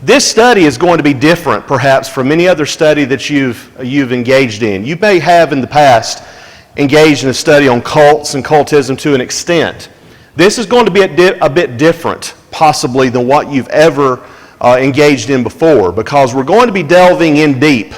This study is going to be different, perhaps, from any other study that you've engaged in. You may have in the past engaged in a study on cults and cultism to an extent. This is going to be a bit different, possibly, than what you've ever engaged in before, because we're going to be delving in deep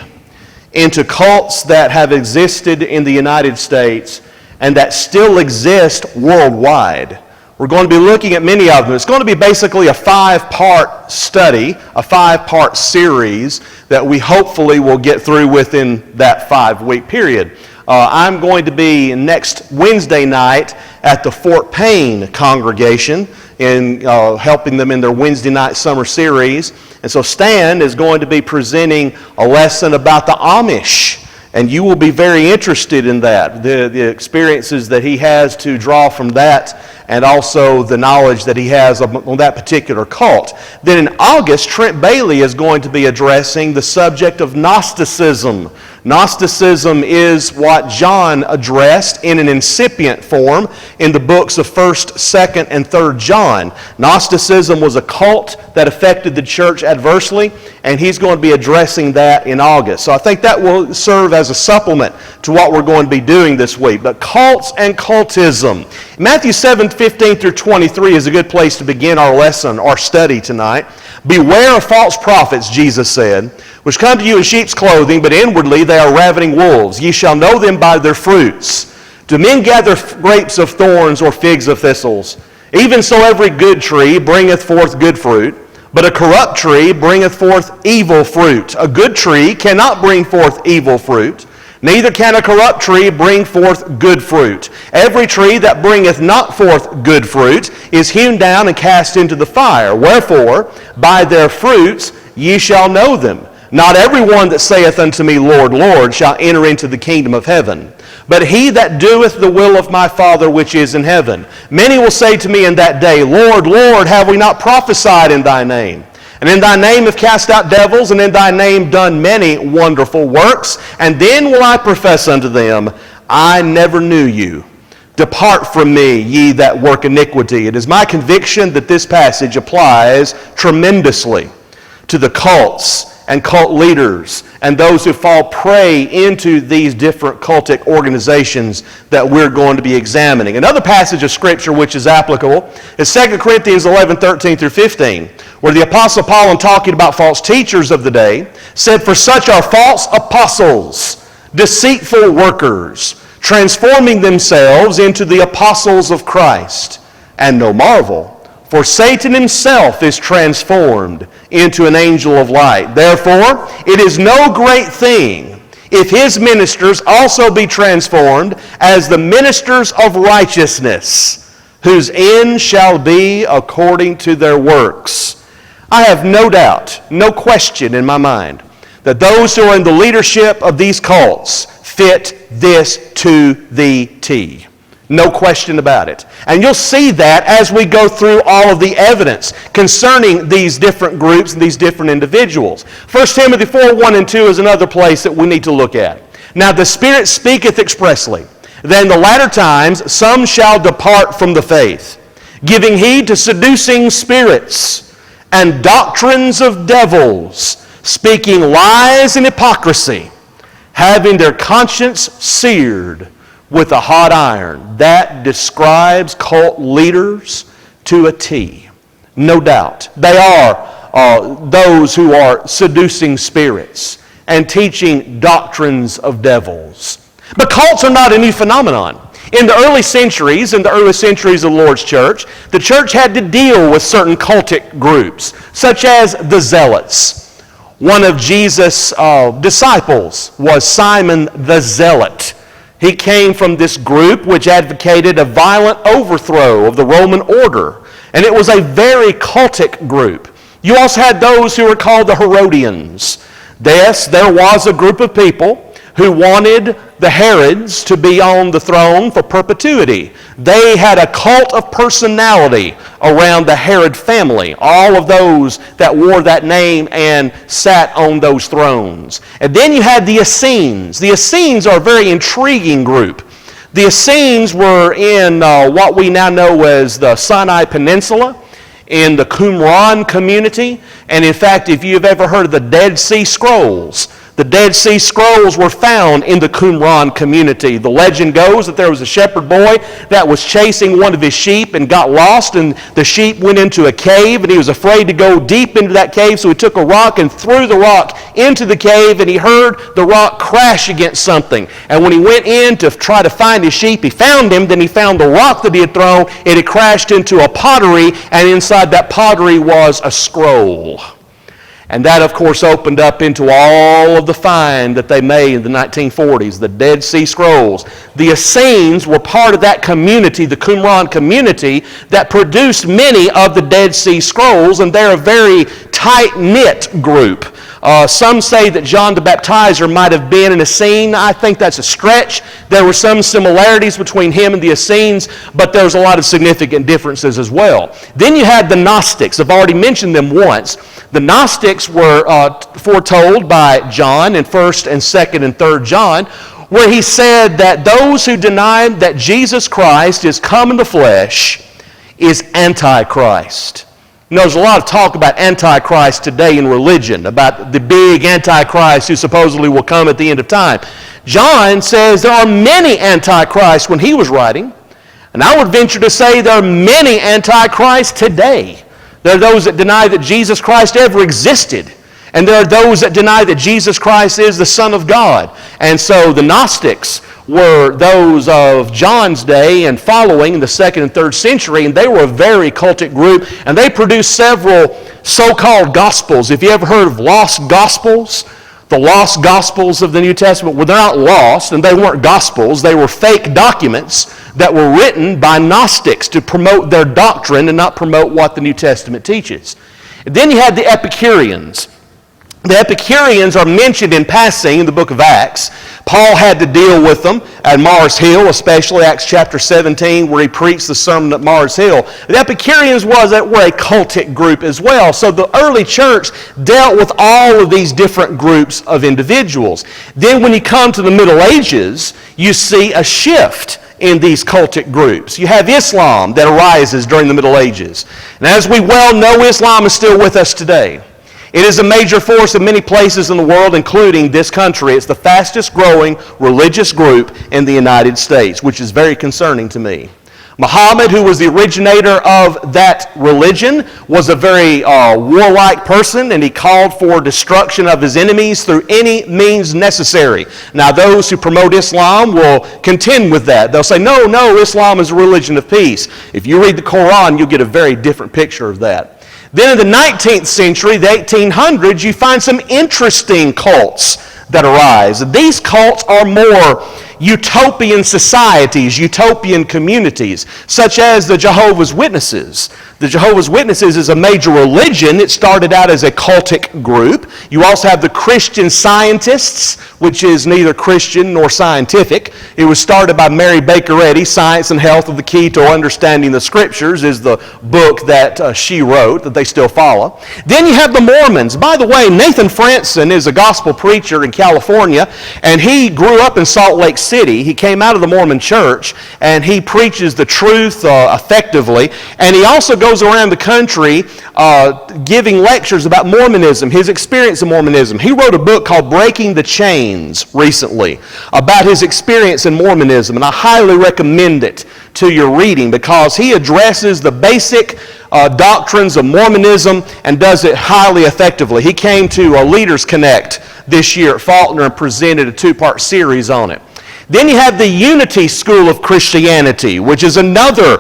into cults that have existed in the United States and that still exist worldwide. We're going to be looking at many of them. It's going to be basically a 5-part study, a 5-part series that we hopefully will get through within that 5-week period. I'm going to be next Wednesday night at the Fort Payne congregation in helping them in their Wednesday night summer series. And so Stan is going to be presenting a lesson about the Amish. And you will be very interested in that, the experiences that he has to draw from that, and also the knowledge that he has on that particular cult. Then in August, Trent Bailey is going to be addressing the subject of Gnosticism. Gnosticism is what John addressed in an incipient form in the books of 1st, 2nd, and 3rd John. Gnosticism was a cult that affected the church adversely, and he's going to be addressing that in August. So I think that will serve as a supplement to what we're going to be doing this week. But cults and cultism. Matthew 7:15 through 23 is a good place to begin our lesson, our study tonight. Beware of false prophets, Jesus said, which come to you in sheep's clothing, but inwardly they are ravening wolves. Ye shall know them by their fruits. Do men gather grapes of thorns or figs of thistles? Even so every good tree bringeth forth good fruit, but a corrupt tree bringeth forth evil fruit. A good tree cannot bring forth evil fruit, neither can a corrupt tree bring forth good fruit. Every tree that bringeth not forth good fruit is hewn down and cast into the fire. Wherefore, by their fruits ye shall know them. Not every one that saith unto me, Lord, Lord, shall enter into the kingdom of heaven, but he that doeth the will of my Father which is in heaven. Many will say to me in that day, Lord, Lord, have we not prophesied in thy name? And in thy name have cast out devils, and in thy name done many wonderful works. And then will I profess unto them, I never knew you. Depart from me, ye that work iniquity. It is my conviction that this passage applies tremendously to the cults and cult leaders and those who fall prey into these different cultic organizations that we're going to be examining. Another passage of Scripture which is applicable is 2 Corinthians 11:13 through 15, where the Apostle Paul, in talking about false teachers of the day, said, For such are false apostles, deceitful workers, transforming themselves into the apostles of Christ. And no marvel, for Satan himself is transformed into an angel of light. Therefore, it is no great thing if his ministers also be transformed as the ministers of righteousness, whose end shall be according to their works. I have no doubt, no question in my mind, that those who are in the leadership of these cults fit this to the T. No question about it. And you'll see that as we go through all of the evidence concerning these different groups and these different individuals. 1 Timothy 4:1 and 2 is another place that we need to look at. Now the Spirit speaketh expressly, that in the latter times some shall depart from the faith, giving heed to seducing spirits and doctrines of devils, speaking lies and hypocrisy, having their conscience seared with a hot iron. That describes cult leaders to a T. No doubt. They are those who are seducing spirits and teaching doctrines of devils. But cults are not a new phenomenon. In the early centuries of the Lord's church, the church had to deal with certain cultic groups, such as the Zealots. One of Jesus' disciples was Simon the Zealot. He came from this group which advocated a violent overthrow of the Roman order. And it was a very cultic group. You also had those who were called the Herodians. Yes, there was a group of people who wanted the Herods to be on the throne for perpetuity. They had a cult of personality around the Herod family, all of those that wore that name and sat on those thrones. And then you had the Essenes. The Essenes are a very intriguing group. The Essenes were in what we now know as the Sinai Peninsula, in the Qumran community, And in fact, if you've ever heard of the Dead Sea Scrolls, the Dead Sea Scrolls were found in the Qumran community. The legend goes that there was a shepherd boy that was chasing one of his sheep and got lost, and the sheep went into a cave, and he was afraid to go deep into that cave, so he took a rock and threw the rock into the cave, and he heard the rock crash against something. And when he went in to try to find his sheep, he found him, then he found the rock that he had thrown. It had crashed into a pottery, and inside that pottery was a scroll. And that, of course, opened up into all of the find that they made in the 1940s, the Dead Sea Scrolls. The Essenes were part of that community, the Qumran community, that produced many of the Dead Sea Scrolls, and they're a very tight-knit group. Some say that John the Baptizer might have been an Essene. I think that's a stretch. There were some similarities between him and the Essenes, but there's a lot of significant differences as well. Then you had the Gnostics. I've already mentioned them once. The Gnostics were foretold by John in 1st and 2nd and 3rd John, where he said that those who deny that Jesus Christ is come in the flesh is Antichrist. You know, there's a lot of talk about Antichrist today in religion, about the big Antichrist who supposedly will come at the end of time. John says there are many Antichrists when he was writing, and I would venture to say there are many Antichrists today. There are those that deny that Jesus Christ ever existed, and there are those that deny that Jesus Christ is the Son of God. And so the Gnostics were those of John's day and following in the 2nd and 3rd century, and they were a very cultic group, and they produced several so-called Gospels. If you ever heard of lost Gospels, the lost Gospels of the New Testament, well, they're not lost, and they weren't Gospels. They were fake documents that were written by Gnostics to promote their doctrine and not promote what the New Testament teaches. And then you had the Epicureans. The Epicureans are mentioned in passing in the book of Acts. Paul had to deal with them at Mars Hill, especially Acts chapter 17, where he preached the sermon at Mars Hill. The Epicureans were a cultic group as well. So the early church dealt with all of these different groups of individuals. Then when you come to the Middle Ages, you see a shift in these cultic groups. You have Islam that arises during the Middle Ages. And as we well know, Islam is still with us today. It is a major force in many places in the world, including this country. It's the fastest growing religious group in the United States, which is very concerning to me. Muhammad, who was the originator of that religion, was a very warlike person, and he called for destruction of his enemies through any means necessary. Now, those who promote Islam will contend with that. They'll say, no, Islam is a religion of peace. If you read the Quran, you'll get a very different picture of that. Then in the 19th century, the 1800s, you find some interesting cults that arise. These cults are more utopian societies, utopian communities, such as the Jehovah's Witnesses. The Jehovah's Witnesses is a major religion. It started out as a cultic group. You also have the Christian Scientists, which is neither Christian nor scientific. It was started by Mary Baker Eddy. Science and Health of the Key to Understanding the Scriptures is the book that she wrote that they still follow. Then you have the Mormons. By the way, Nathan Franson is a gospel preacher in California, and he grew up in Salt Lake City. He came out of the Mormon church, and he preaches the truth effectively, and he also goes around the country giving lectures about Mormonism, his experience in Mormonism. He wrote a book called Breaking the Chains recently about his experience in Mormonism, and I highly recommend it to your reading because he addresses the basic doctrines of Mormonism and does it highly effectively. He came to Leaders Connect this year at Faulkner and presented a 2-part series on it. Then you have the Unity School of Christianity, which is another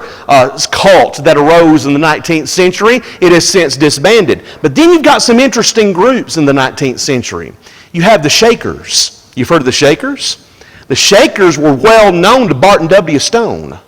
cult that arose in the 19th century. It has since disbanded. But then you've got some interesting groups in the 19th century. You have the Shakers. You've heard of the Shakers? The Shakers were well known to Barton W. Stone.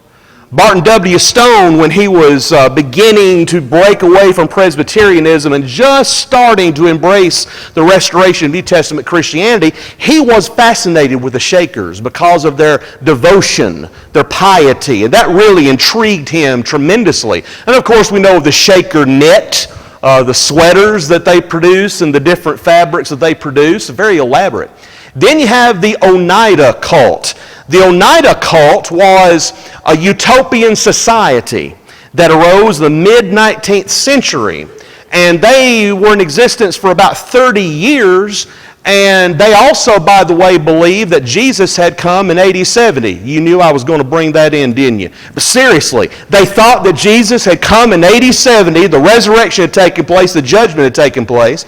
Barton W. Stone, when he was beginning to break away from Presbyterianism and just starting to embrace the restoration of New Testament Christianity, he was fascinated with the Shakers because of their devotion, their piety, and that really intrigued him tremendously. And of course, we know of the Shaker knit, the sweaters that they produce and the different fabrics that they produce, very elaborate. Then you have the Oneida cult. The Oneida cult was a utopian society that arose in the mid-19th century. and they were in existence for about 30 years. And they also, by the way, believed that Jesus had come in AD 70. You knew I was going to bring that in, didn't you? But seriously, they thought that Jesus had come in AD 70, the resurrection had taken place, the judgment had taken place.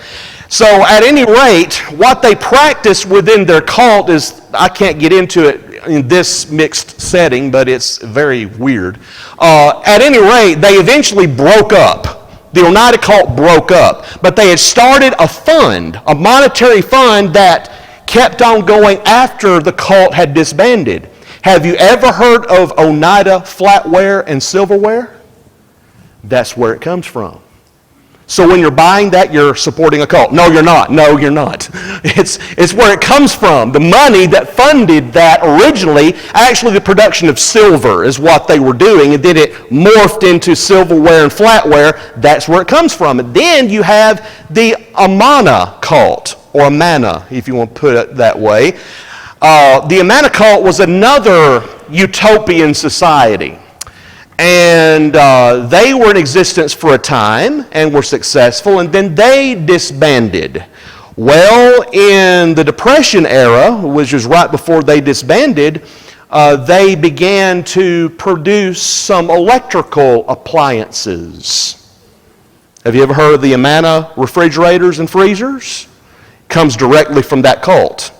So at any rate, what they practiced within their cult is, I can't get into it in this mixed setting, but it's very weird. At any rate, they eventually broke up. The Oneida cult broke up, but they had started a fund, a monetary fund that kept on going after the cult had disbanded. Have you ever heard of Oneida flatware and silverware? That's where it comes from. So when you're buying that, you're supporting a cult. No, you're not. No, you're not. It's where it comes from. The money that funded that originally, actually the production of silver is what they were doing, and then it morphed into silverware and flatware. That's where it comes from. And then you have the Amana cult, or Amana, if you want to put it that way. The Amana cult was another utopian society. And they were in existence for a time and were successful, and then they disbanded. Well, in the Depression era, which was right before they disbanded, they began to produce some electrical appliances. Have you ever heard of the Amana refrigerators and freezers? Comes directly from that cult.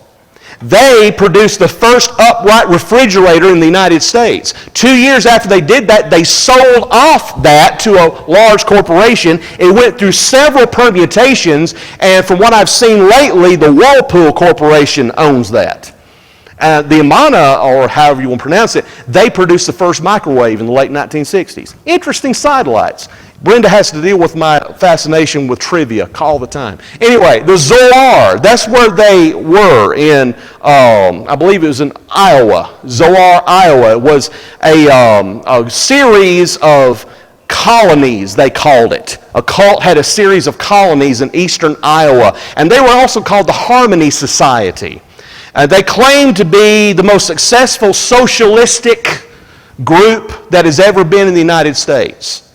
They produced the first upright refrigerator in the United States. 2 years after they did that, they sold off that to a large corporation. It went through several permutations, and from what I've seen lately, the Whirlpool Corporation owns that. The Amana, or however you want to pronounce it, they produced the first microwave in the late 1960s. Interesting sidelights. Brenda has to deal with my fascination with trivia all the time. Anyway, the Zoar, that's where they were in, I believe it was in Iowa. Zoar, Iowa. It was a series of colonies, they called it. A cult had a series of colonies in eastern Iowa, and they were also called the Harmony Society. They claimed to be the most successful socialistic group that has ever been in the United States.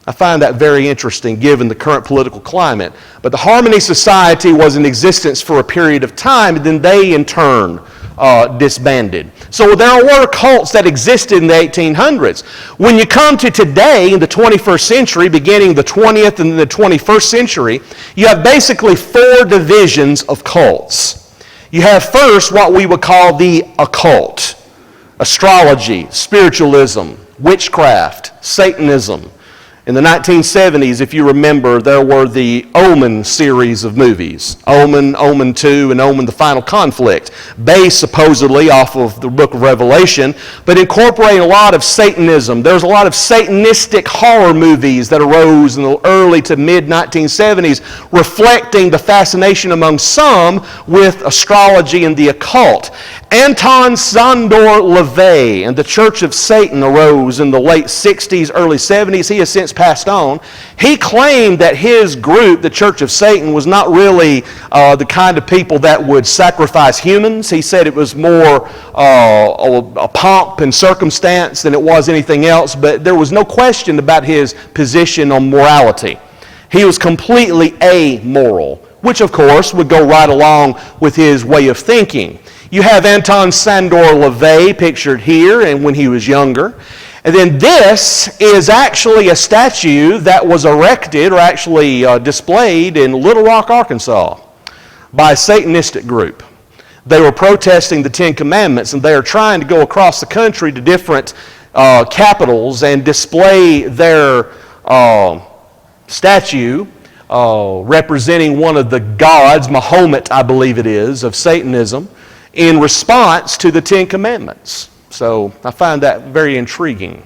I find that very interesting given the current political climate. But the Harmony Society was in existence for a period of time, and then they in turn disbanded. So there were cults that existed in the 1800s. When you come to today, in the 21st century, beginning the 20th and the 21st century, you have basically 4 divisions of cults. You have first what we would call the occult: astrology, spiritualism, witchcraft, Satanism. In the 1970s, if you remember, there were the Omen series of movies. Omen, Omen 2, and Omen the Final Conflict, based supposedly off of the book of Revelation, but incorporating a lot of Satanism. There was a lot of Satanistic horror movies that arose in the early to mid-1970s, reflecting the fascination among some with astrology and the occult. Anton Szandor LaVey and the Church of Satan arose in the late 60s, early 70s. He has since passed on. He claimed that his group, the Church of Satan, was not really the kind of people that would sacrifice humans. He said it was more a pomp and circumstance than it was anything else, but there was no question about his position on morality. He was completely amoral, which of course would go right along with his way of thinking. You have Anton Szandor LaVey pictured here, and when he was younger. And then this is actually a statue that was erected, or actually displayed in Little Rock, Arkansas, by a Satanistic group. They were protesting the 10 Commandments, and they are trying to go across the country to different capitals and display their statue representing one of the gods, Mahomet, I believe it is, of Satanism, in response to the 10 Commandments. So I find that very intriguing.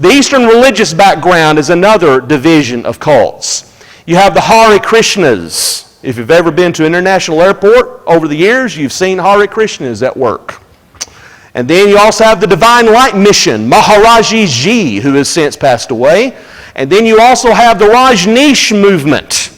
The Eastern religious background is another division of cults. You have the Hare Krishnas. If you've ever been to an international airport over the years, you've seen Hare Krishnas at work. And then you also have the Divine Light Mission, Maharaji Ji, who has since passed away. And then you also have the Rajneesh movement.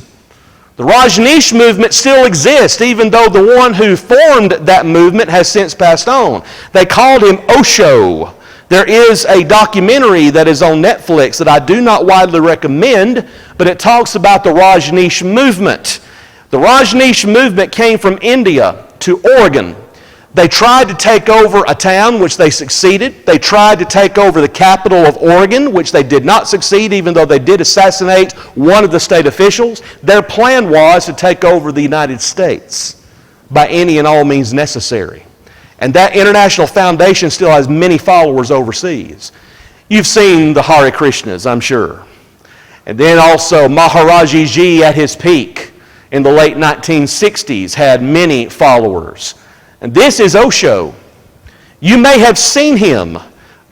The Rajneesh movement still exists, even though the one who formed that movement has since passed on. They called him Osho. There is a documentary that is on Netflix that I do not widely recommend, but it talks about the Rajneesh movement. The Rajneesh movement came from India to Oregon. They tried to take over a town, which they succeeded. They tried to take over the capital of Oregon, which they did not succeed, even though they did assassinate one of the state officials. Their plan was to take over the United States by any and all means necessary. And that international foundation still has many followers overseas. You've seen the Hare Krishnas, I'm sure. And then also Maharaji Ji at his peak in the late 1960s had many followers. And this is Osho. You may have seen him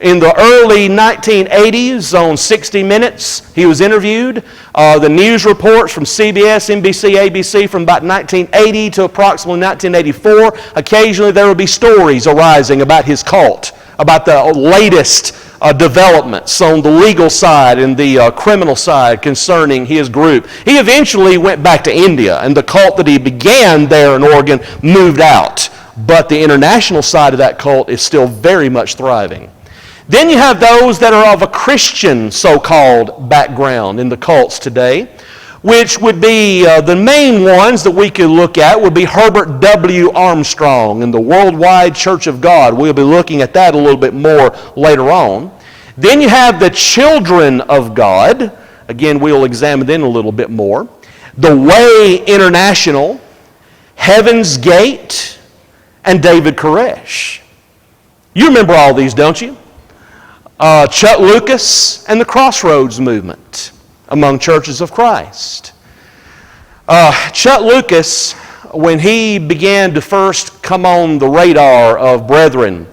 in the early 1980s on 60 Minutes. He was interviewed. The news reports from CBS, NBC, ABC from about 1980 to approximately 1984. Occasionally there would be stories arising about his cult, about the latest developments on the legal side and the criminal side concerning his group. He eventually went back to India, and the cult that he began there in Oregon moved out. But the international side of that cult is still very much thriving. Then you have those that are of a Christian so-called background in the cults today, which would be the main ones that we could look at would be Herbert W. Armstrong and the Worldwide Church of God. We'll be looking at that a little bit more later on. Then you have the Children of God. Again, we'll examine them a little bit more. The Way International, Heaven's Gate, and David Koresh. You remember all these, don't you? Chuck Lucas and the Crossroads movement among churches of Christ. Chuck Lucas, when he began to first come on the radar of brethren,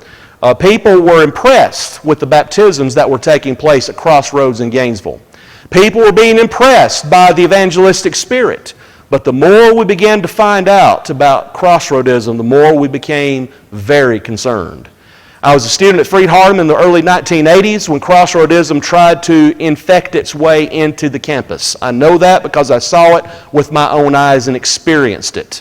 people were impressed with the baptisms that were taking place at Crossroads in Gainesville. People were being impressed by the evangelistic spirit. But the more we began to find out about Crossroadism, the more we became very concerned. I was a student at Freed-Hardeman in the early 1980s when Crossroadism tried to infect its way into the campus. I know that because I saw it with my own eyes and experienced it.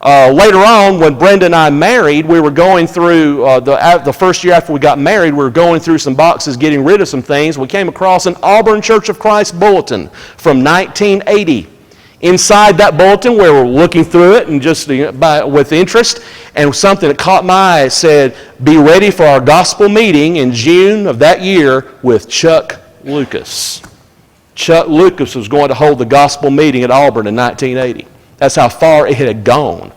Later on, when Brenda and I married, we were going through, the first year after we got married, we were going through some boxes, getting rid of some things. We came across an Auburn Church of Christ bulletin from 1980. Inside that bulletin, we were looking through it and just with interest, and something that caught my eye said, "Be ready for our gospel meeting in June of that year with Chuck Lucas." Chuck Lucas was going to hold the gospel meeting at Auburn in 1980. That's how far it had gone.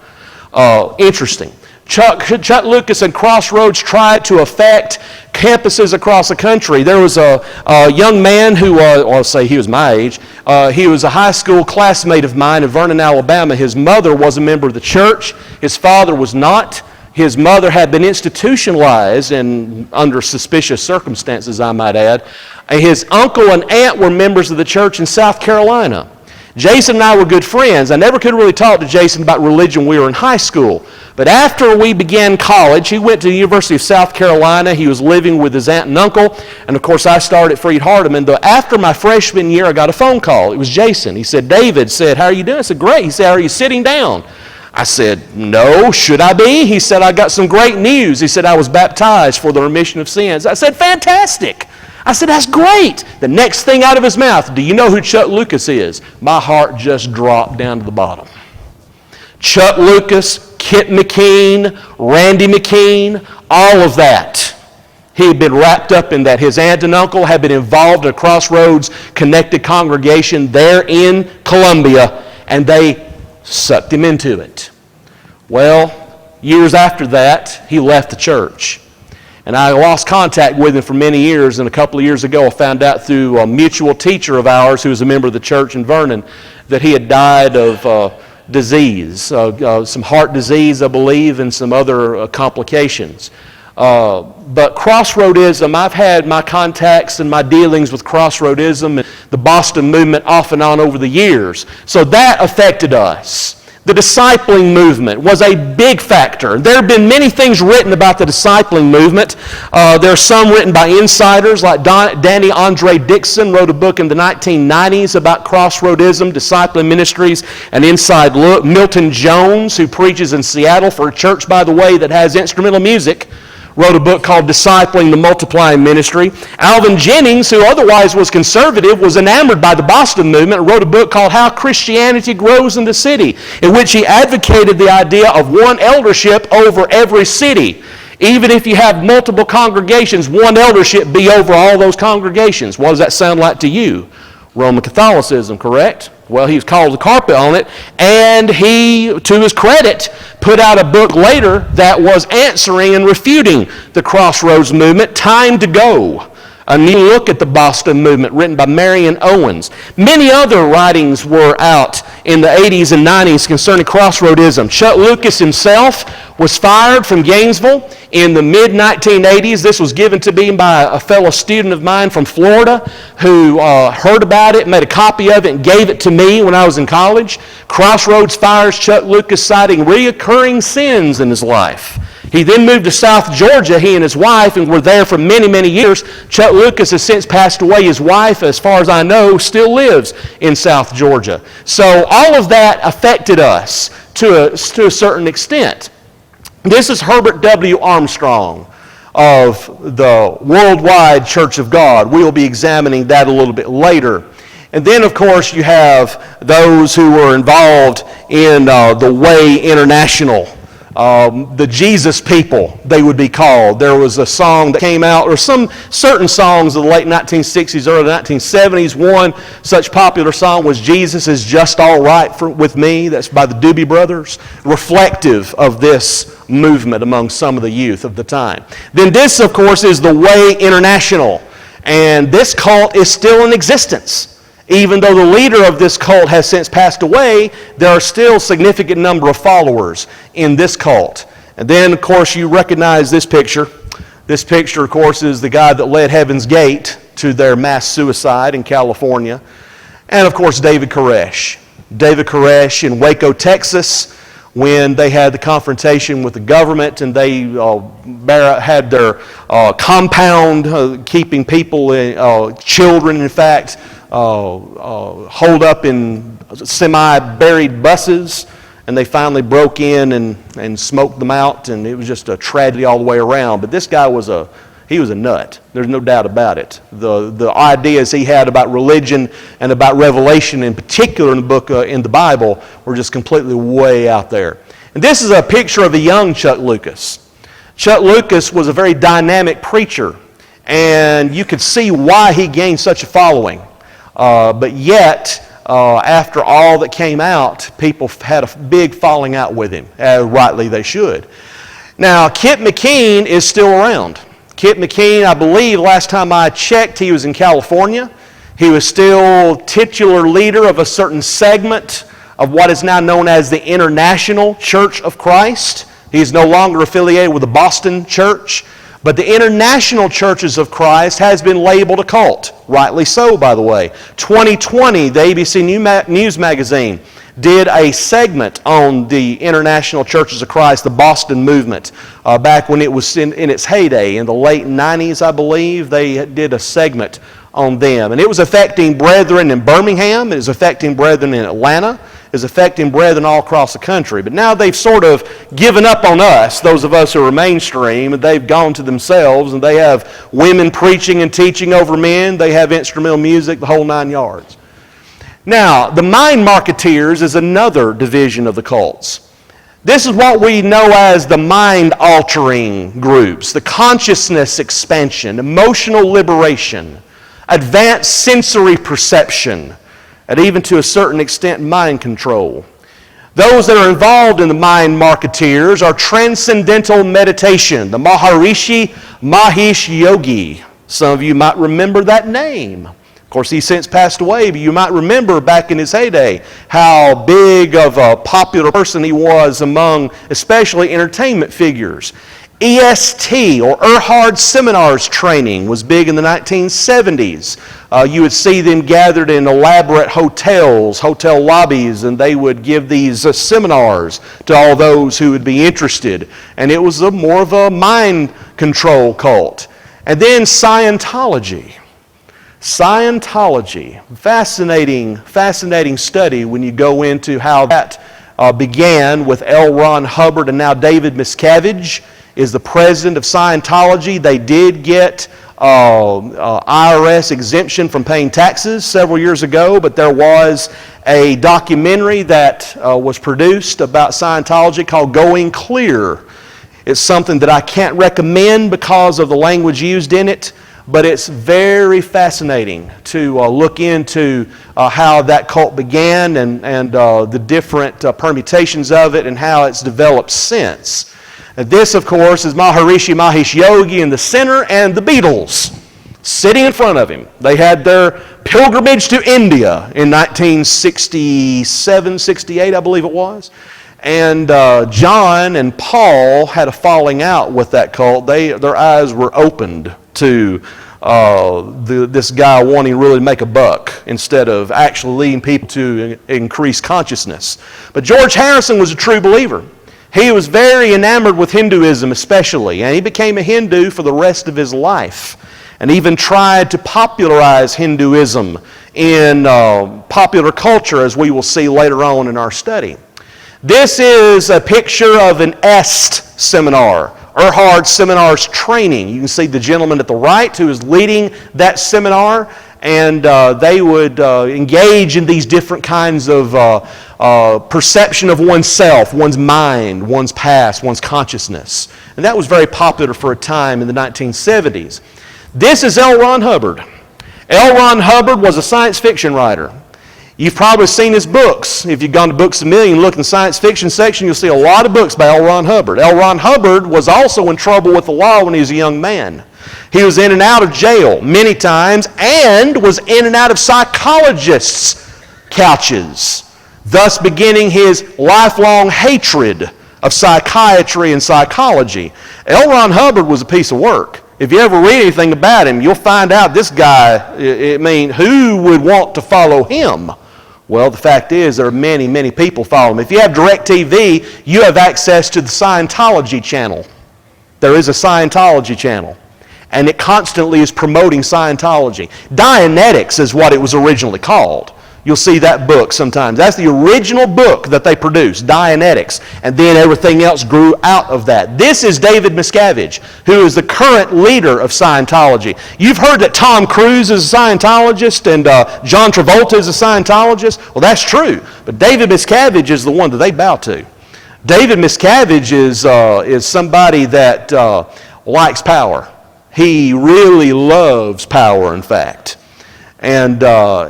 Interesting. Chuck Lucas and Crossroads tried to affect campuses across the country. There was a young man who, I'll say he was my age, he was a high school classmate of mine in Vernon, Alabama. His mother was a member of the church. His father was not. His mother had been institutionalized and under suspicious circumstances, I might add. His uncle and aunt were members of the church in South Carolina. Jason and I were good friends. I never could really talk to Jason about religion when we were in high school. But after we began college, he went to the University of South Carolina. He was living with his aunt and uncle. And of course, I started at Freed-Hardeman. After my freshman year, I got a phone call. It was Jason. He said, "David," said, "How are you doing?" I said, "Great." He said, "Are you sitting down?" I said, "No, should I be?" He said, "I got some great news." He said, "I was baptized for the remission of sins." I said, "Fantastic." I said, "That's great." The next thing out of his mouth, "Do you know who Chuck Lucas is?" My heart just dropped down to the bottom. Chuck Lucas, Kit McKean, Randy McKean, all of that. He had been wrapped up in that. His aunt and uncle had been involved in a Crossroads connected congregation there in Columbia, and they sucked him into it. Well, years after that, he left the church. And I lost contact with him for many years, and a couple of years ago I found out through a mutual teacher of ours who was a member of the church in Vernon that he had died of disease, some heart disease, I believe, and some other complications. But Crossroadism, I've had my contacts and my dealings with Crossroadism and the Boston movement off and on over the years. So that affected us. The discipling movement was a big factor. There have been many things written about the discipling movement. There are some written by insiders, like Danny Andre Dixon wrote a book in the 1990s about Crossroadism, discipling ministries, an inside look. Milton Jones, who preaches in Seattle for a church, by the way, that has instrumental music, wrote a book called Discipling the Multiplying Ministry. Alvin Jennings, who otherwise was conservative, was enamored by the Boston movement and wrote a book called How Christianity Grows in the City, in which he advocated the idea of one eldership over every city. Even if you have multiple congregations, one eldership be over all those congregations. What does that sound like to you? Roman Catholicism, correct? Well, he was called the carpet on it, and he, to his credit, put out a book later that was answering and refuting the Crossroads movement, Time to Go. A new look at the Boston movement, written by Marion Owens. Many other writings were out in the 80s and 90s concerning Crossroadism. Chuck Lucas himself was fired from Gainesville in the mid-1980s. This was given to me by a fellow student of mine from Florida who heard about it, made a copy of it, and gave it to me when I was in college. Crossroads fires Chuck Lucas, citing reoccurring sins in his life. He then moved to South Georgia, he and his wife, and were there for many, many years. Chuck Lucas has since passed away. His wife, as far as I know, still lives in South Georgia. So all of that affected us to a certain extent. This is Herbert W. Armstrong of the Worldwide Church of God. We'll be examining that a little bit later. And then, of course, you have those who were involved in the Way International. The Jesus people, they would be called. There was a song that came out, or some certain songs of the late 1960s, early 1970s. One such popular song was Jesus is Just All Right with Me. That's by the Doobie Brothers, reflective of this movement among some of the youth of the time. Then this, of course, is the Way International, and this cult is still in existence. Even though the leader of this cult has since passed away, there are still a significant number of followers in this cult. And then, of course, you recognize this picture. This picture, of course, is the guy that led Heaven's Gate to their mass suicide in California. And, of course, David Koresh. David Koresh in Waco, Texas, when they had the confrontation with the government and they had their compound keeping people, children, in fact, holed up in semi-buried buses, and they finally broke in and smoked them out, and it was just a tragedy all the way around. But this guy was a nut. There's no doubt about it. The ideas he had about religion and about revelation, in particular in the book in the Bible, were just completely way out there. And this is a picture of a young Chuck Lucas. Chuck Lucas was a very dynamic preacher, and you could see why he gained such a following. But yet, after all that came out, people had a big falling out with him, as rightly they should. Now, Kip McKean is still around. Kip McKean, I believe, last time I checked, he was in California. He was still titular leader of a certain segment of what is now known as the International Church of Christ. He is no longer affiliated with the Boston Church. But the International Churches of Christ has been labeled a cult. Rightly so, by the way. 2020, the ABC News magazine did a segment on the International Churches of Christ, the Boston movement, back when it was in its heyday. In the late 90s, I believe, they did a segment on them. And it was affecting brethren in Birmingham. It was affecting brethren in Atlanta. Is affecting brethren all across the country. But now they've sort of given up on us, those of us who are mainstream, and they've gone to themselves, and they have women preaching and teaching over men. They have instrumental music, the whole 9 yards. Now, the mind marketeers is another division of the cults. This is what we know as the mind-altering groups, the consciousness expansion, emotional liberation, advanced sensory perception, and even to a certain extent mind control. Those that are involved in the mind marketeers are transcendental meditation, the Maharishi Mahesh Yogi. Some of you might remember that name. Of course, he's since passed away, but you might remember back in his heyday how big of a popular person he was among especially entertainment figures. EST, or Erhard Seminars training, was big in the 1970s. You would see them gathered in elaborate hotels, hotel lobbies, and they would give these seminars to all those who would be interested. And it was more of a mind control cult. And then Scientology. Scientology, fascinating study when you go into how that began with L. Ron Hubbard, and now David Miscavige is the president of Scientology. They did get IRS exemption from paying taxes several years ago, but there was a documentary that was produced about Scientology called Going Clear. It's something that I can't recommend because of the language used in it, but it's very fascinating to look into how that cult began and the different permutations of it and how it's developed since. And this, of course, is Maharishi Mahesh Yogi in the center and the Beatles sitting in front of him. They had their pilgrimage to India in 1967, 68, I believe it was. And John and Paul had a falling out with that cult. Their eyes were opened to this guy wanting really to make a buck instead of actually leading people to increase consciousness. But George Harrison was a true believer. He was very enamored with Hinduism especially, and he became a Hindu for the rest of his life, and even tried to popularize Hinduism in popular culture, as we will see later on in our study. This is a picture of an EST seminar, Erhard Seminar's training. You can see the gentleman at the right who is leading that seminar, and they would engage in these different kinds of perception of oneself, one's mind, one's past, one's consciousness. And that was very popular for a time in the 1970s. This is L. Ron Hubbard. L. Ron Hubbard was a science fiction writer. You've probably seen his books. If you've gone to Books A Million and look in the science fiction section, you'll see a lot of books by L. Ron Hubbard. L. Ron Hubbard was also in trouble with the law when he was a young man. He was in and out of jail many times and was in and out of psychologists' couches, thus beginning his lifelong hatred of psychiatry and psychology. L. Ron Hubbard was a piece of work. If you ever read anything about him, you'll find out this guy, who would want to follow him? Well, the fact is there are many, many people follow him. If you have DirecTV, you have access to the Scientology channel. There is a Scientology channel, and it constantly is promoting Scientology. Dianetics is what it was originally called. You'll see that book sometimes. That's the original book that they produced, Dianetics, and then everything else grew out of that. This is David Miscavige, who is the current leader of Scientology. You've heard that Tom Cruise is a Scientologist and John Travolta is a Scientologist. Well, that's true, but David Miscavige is the one that they bow to. David Miscavige is somebody that likes power. He really loves power, in fact. And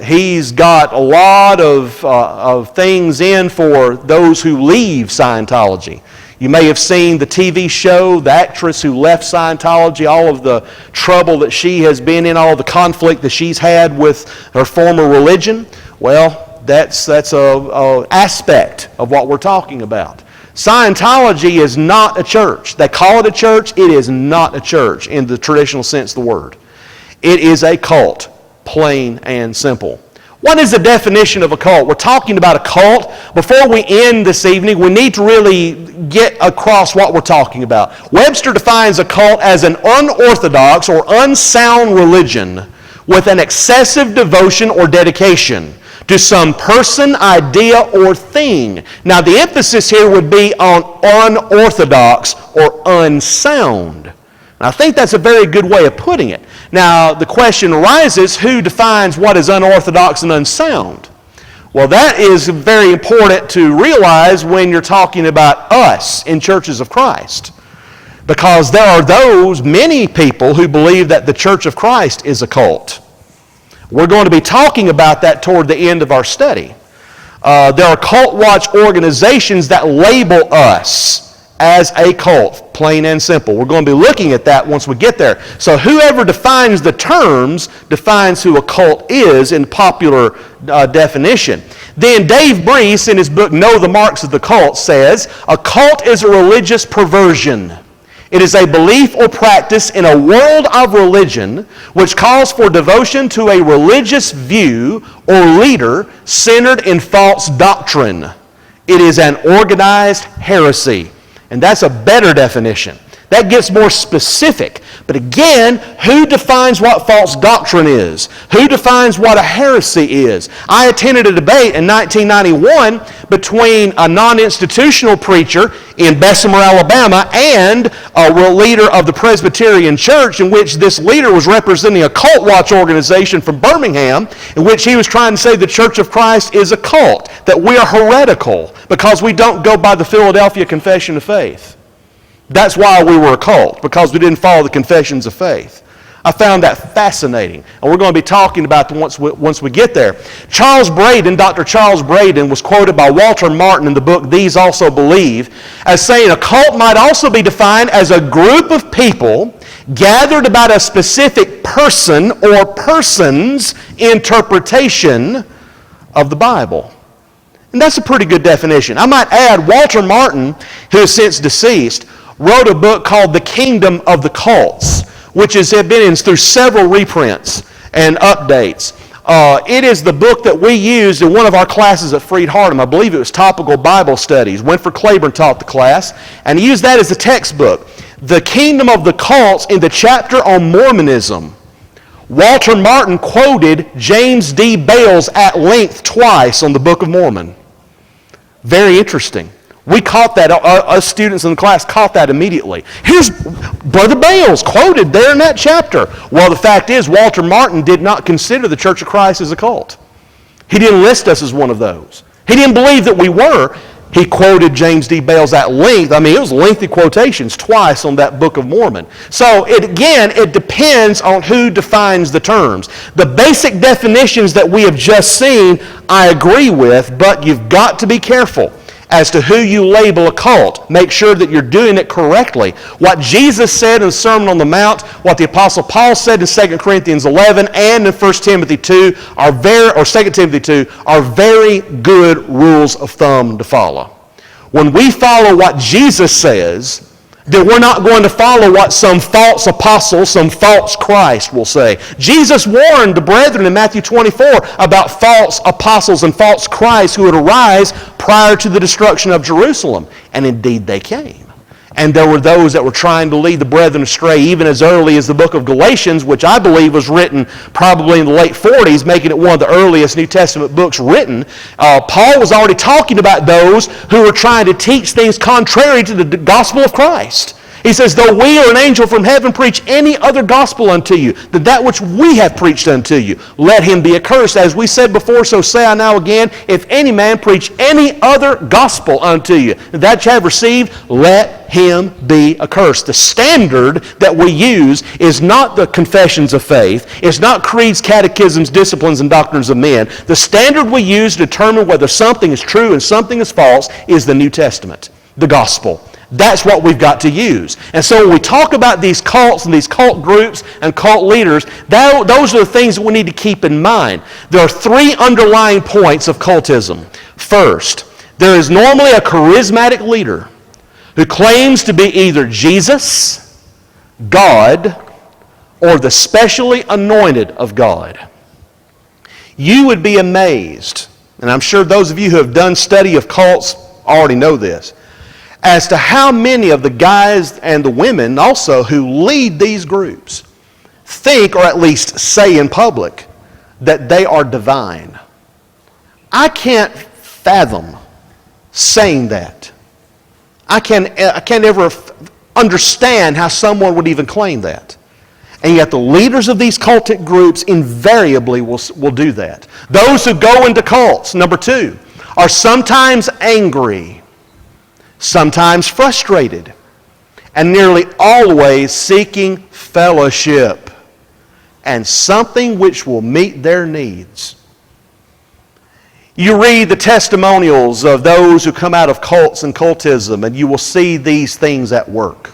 he's got a lot of things in for those who leave Scientology. You may have seen the TV show, the actress who left Scientology, all of the trouble that she has been in, all the conflict that she's had with her former religion. Well, that's an aspect of what we're talking about. Scientology is not a church. They call it a church. It is not a church in the traditional sense of the word. It is a cult. Plain and simple. What is the definition of a cult? We're talking about a cult. Before we end this evening, we need to really get across what we're talking about. Webster defines a cult as an unorthodox or unsound religion with an excessive devotion or dedication to some person, idea, or thing. Now, the emphasis here would be on unorthodox or unsound. And I think that's a very good way of putting it. Now, the question arises, who defines what is unorthodox and unsound? Well, that is very important to realize when you're talking about us in churches of Christ. Because there are many people who believe that the Church of Christ is a cult. We're going to be talking about that toward the end of our study. There are cult watch organizations that label us as a cult, plain and simple. We're going to be looking at that once we get there. So whoever defines the terms defines who a cult is in popular definition. Then Dave Breese, in his book Know the Marks of the Cult, says, a cult is a religious perversion. It is a belief or practice in a world of religion which calls for devotion to a religious view or leader centered in false doctrine. It is an organized heresy. And that's a better definition. That gets more specific. But again, who defines what false doctrine is? Who defines what a heresy is? I attended a debate in 1991 between a non-institutional preacher in Bessemer, Alabama, and a leader of the Presbyterian Church, in which this leader was representing a cult watch organization from Birmingham, in which he was trying to say the Church of Christ is a cult, that we are heretical because we don't go by the Philadelphia Confession of Faith. That's why we were a cult, because we didn't follow the confessions of faith. I found that fascinating, and we're going to be talking about them once we get there. Dr. Charles Braden, was quoted by Walter Martin in the book These Also Believe as saying a cult might also be defined as a group of people gathered about a specific person or persons' interpretation of the Bible. And that's a pretty good definition. I might add, Walter Martin, who is since deceased, wrote a book called The Kingdom of the Cults, which has been through several reprints and updates. It is the book that we used in one of our classes at Freed-Hardeman. I believe it was Topical Bible Studies. Winfred Claiborne taught the class, and he used that as a textbook. The Kingdom of the Cults, in the chapter on Mormonism, Walter Martin quoted James D. Bales at length twice on the Book of Mormon. Very interesting. We caught that, us students in the class caught that immediately. Here's Brother Bales quoted there in that chapter. Well, the fact is, Walter Martin did not consider the Church of Christ as a cult. He didn't list us as one of those. He didn't believe that we were. He quoted James D. Bales at length. I mean, it was lengthy quotations twice on that Book of Mormon. So, it depends on who defines the terms. The basic definitions that we have just seen, I agree with, but you've got to be careful as to who you label a cult. Make sure that you're doing it correctly. What Jesus said in the Sermon on the Mount, what the Apostle Paul said in 2 Corinthians 11 and in 1 Timothy 2, or 2 Timothy 2, are very good rules of thumb to follow. When we follow what Jesus says, then we're not going to follow what some false apostle, some false Christ will say. Jesus warned the brethren in Matthew 24 about false apostles and false Christs who would arise prior to the destruction of Jerusalem. And indeed they came. And there were those that were trying to lead the brethren astray even as early as the book of Galatians, which I believe was written probably in the late 40s, making it one of the earliest New Testament books written. Paul was already talking about those who were trying to teach things contrary to the gospel of Christ. He says, though we or an angel from heaven preach any other gospel unto you than that which we have preached unto you, let him be accursed. As we said before, so say I now again, if any man preach any other gospel unto you than that you have received, let him be accursed. The standard that we use is not the confessions of faith. It's not creeds, catechisms, disciplines, and doctrines of men. The standard we use to determine whether something is true and something is false is the New Testament, the gospel. That's what we've got to use. And so when we talk about these cults and these cult groups and cult leaders, those are the things that we need to keep in mind. There are three underlying points of cultism. First, there is normally a charismatic leader who claims to be either Jesus, God, or the specially anointed of God. You would be amazed, and I'm sure those of you who have done study of cults already know this, as to how many of the guys and the women also who lead these groups think, or at least say in public, that they are divine. I can't fathom saying that. I can't ever understand how someone would even claim that. And yet the leaders of these cultic groups invariably will do that. Those who go into cults, number two, are sometimes angry, sometimes frustrated, and nearly always seeking fellowship and something which will meet their needs. You read the testimonials of those who come out of cults and cultism, and you will see these things at work.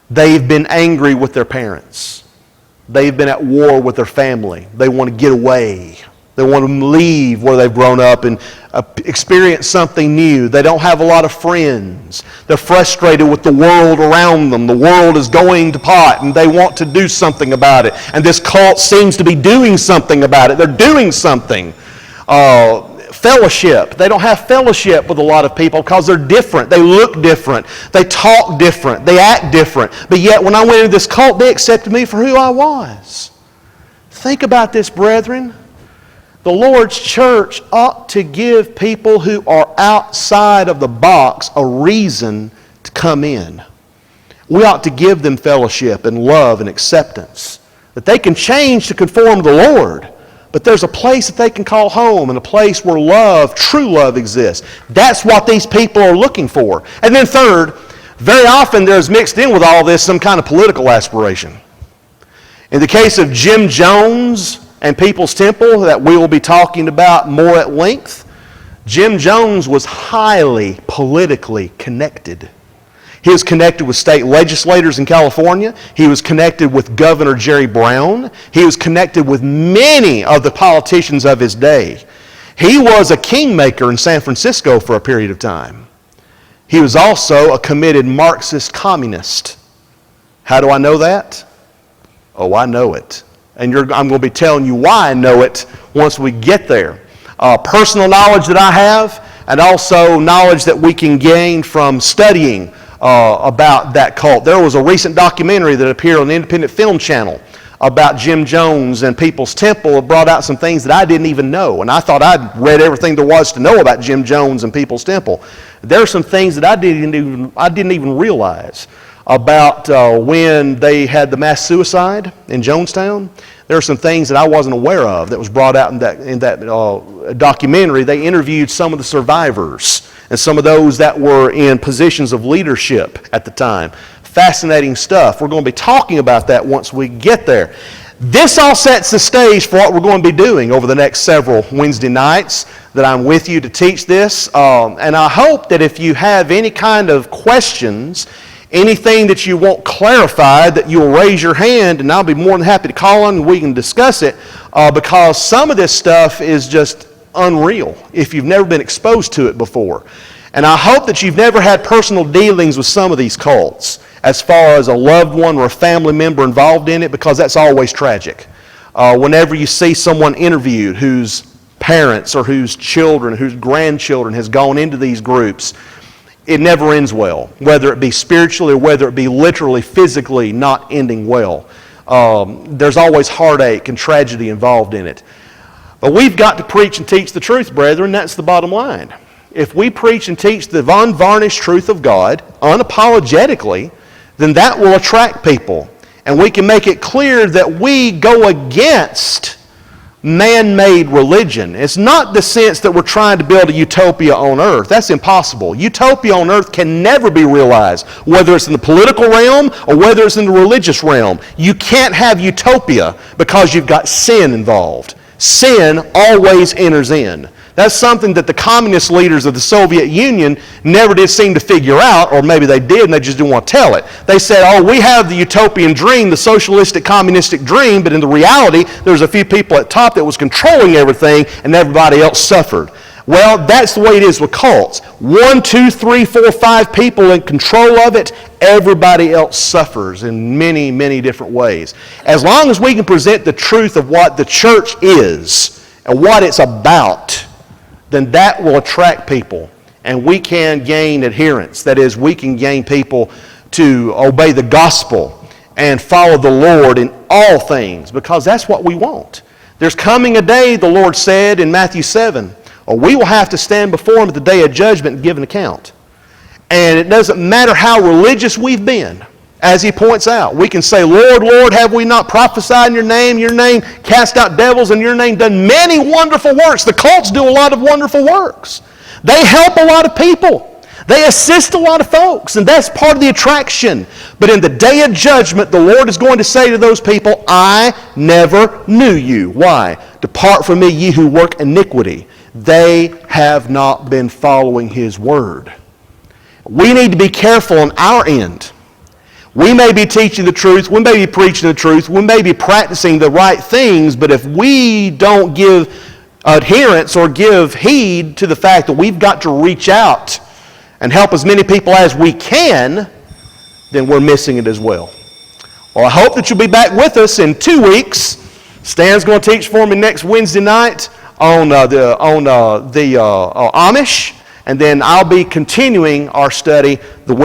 They've been angry with their parents. They've been at war with their family. They want to get away. They want to leave where they've grown up and experience something new. They don't have a lot of friends. They're frustrated with the world around them. The world is going to pot and they want to do something about it. And this cult seems to be doing something about it. They're doing something. fellowship. They don't have fellowship with a lot of people because they're different. They look different. They talk different. They act different. But yet when I went into this cult, they accepted me for who I was. Think about this, brethren. The Lord's church ought to give people who are outside of the box a reason to come in. We ought to give them fellowship and love and acceptance. That they can change to conform to the Lord. But there's a place that they can call home and a place where love, true love exists. That's what these people are looking for. And then third, very often there's mixed in with all this some kind of political aspiration. In the case of Jim Jones and People's Temple that we will be talking about more at length, Jim Jones was highly politically connected. He was connected with state legislators in California. He was connected with Governor Jerry Brown. He was connected with many of the politicians of his day. He was a kingmaker in San Francisco for a period of time. He was also a committed Marxist communist. How do I know that? Oh, I know it. And I'm going to be telling you why I know it once we get there. Personal knowledge that I have, and also knowledge that we can gain from studying about that cult. There was a recent documentary that appeared on the Independent Film Channel about Jim Jones and People's Temple. It brought out some things that I didn't even know, and I thought I'd read everything there was to know about Jim Jones and People's Temple. There are some things that I didn't even realize about when they had the mass suicide in Jonestown. There are some things that I wasn't aware of that was brought out in that documentary. They interviewed some of the survivors and some of those that were in positions of leadership at the time. Fascinating stuff. We're going to be talking about that once we get there. This all sets the stage for what we're going to be doing over the next several Wednesday nights that I'm with you to teach this. And I hope that if you have any kind of questions, anything that you want clarified, that you'll raise your hand, and I'll be more than happy to call on and we can discuss it, because some of this stuff is just unreal if you've never been exposed to it before. And I hope that you've never had personal dealings with some of these cults as far as a loved one or a family member involved in it, because that's always tragic. Whenever you see someone interviewed whose parents or whose children, whose grandchildren has gone into these groups, it never ends well, whether it be spiritually or whether it be literally, physically not ending well. There's always heartache and tragedy involved in it. But we've got to preach and teach the truth, brethren. That's the bottom line. If we preach and teach the unvarnished truth of God unapologetically, then that will attract people. And we can make it clear that we go against man-made religion. It's not the sense that we're trying to build a utopia on earth. That's impossible. Utopia on earth can never be realized, whether it's in the political realm or whether it's in the religious realm. You can't have utopia because you've got sin involved. Sin always enters in. That's something that the communist leaders of the Soviet Union never did seem to figure out, or maybe they did and they just didn't want to tell it. They said, oh, we have the utopian dream, the socialistic communistic dream, but in the reality, there's a few people at top that was controlling everything and everybody else suffered. Well, that's the way it is with cults. 1, 2, 3, 4, 5 people in control of it, everybody else suffers in many, many different ways. As long as we can present the truth of what the church is and what it's about, then that will attract people and we can gain adherents. That is, we can gain people to obey the gospel and follow the Lord in all things, because that's what we want. There's coming a day, the Lord said in Matthew 7, or we will have to stand before Him at the day of judgment and give an account. And it doesn't matter how religious we've been. As He points out, we can say, Lord, Lord, have we not prophesied in your name, cast out devils in your name, done many wonderful works. The cults do a lot of wonderful works. They help a lot of people. They assist a lot of folks, and that's part of the attraction. But in the day of judgment, the Lord is going to say to those people, I never knew you. Why? Depart from me, ye who work iniquity. They have not been following His word. We need to be careful on our end. We may be teaching the truth, we may be preaching the truth, we may be practicing the right things, but if we don't give adherence or give heed to the fact that we've got to reach out and help as many people as we can, then we're missing it as well. Well, I hope that you'll be back with us in 2 weeks. Stan's going to teach for me next Wednesday night on the Amish, and then I'll be continuing our study the